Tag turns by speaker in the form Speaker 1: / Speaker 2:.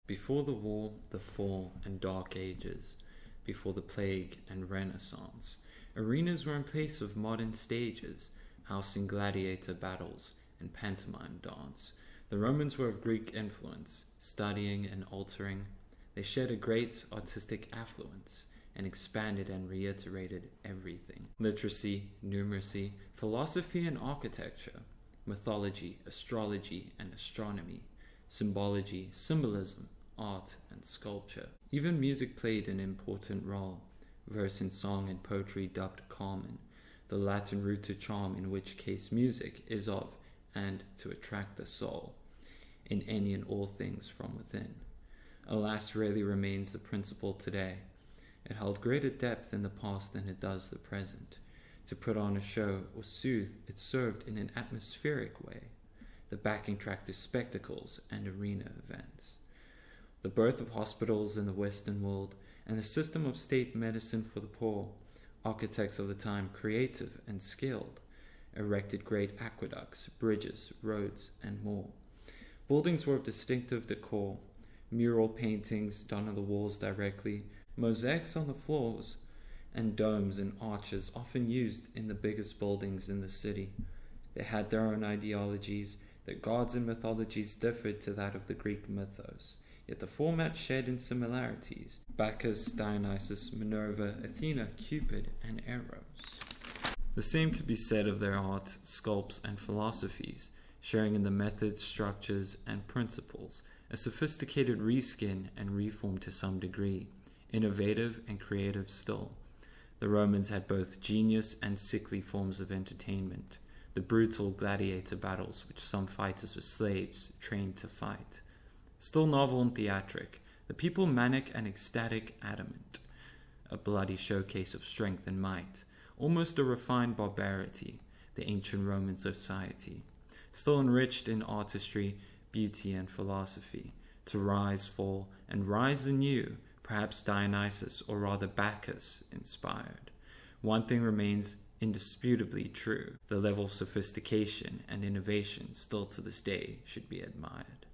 Speaker 1: Before the war, the fall, and dark ages, before the plague and Renaissance, arenas were in place of modern stages, housing gladiator battles and pantomime dance. The Romans were of Greek influence, studying and altering. They shared a great artistic affluence and expanded and reiterated everything: literacy, numeracy, philosophy and architecture, mythology, astrology and astronomy, symbology, symbolism, art and sculpture. Even music played an important role, verse in song and poetry dubbed common, the Latin root to charm, in which case music is of and to attract the soul, in any and all things from within. Alas, rarely remains the principle today. It held greater depth in the past than it does the present. To put on a show or soothe, it served in an atmospheric way, the backing track to spectacles and arena events. The birth of hospitals in the Western world and the system of state medicine for the poor, architects of the time, creative and skilled, erected great aqueducts, bridges, roads, and more. Buildings were of distinctive decor, mural paintings done on the walls directly, mosaics on the floors, and domes and arches often used in the biggest buildings in the city. They had their own ideologies. Their gods and mythologies differed to that of the Greek mythos, yet the format shared in similarities: Bacchus, Dionysus, Minerva, Athena, Cupid, and Eros. The same could be said of their art, sculpts, and philosophies, sharing in the methods, structures, and principles, a sophisticated reskin and reform to some degree, innovative and creative still. The Romans had both genius and sickly forms of entertainment, the brutal gladiator battles which some fighters were slaves trained to fight. Still novel and theatric, the people manic and ecstatic adamant, a bloody showcase of strength and might, almost a refined barbarity, the ancient Roman society, still enriched in artistry, beauty, and philosophy, to rise, fall, and rise anew, perhaps Dionysus, or rather Bacchus, inspired. One thing remains indisputably true: the level of sophistication and innovation still to this day should be admired.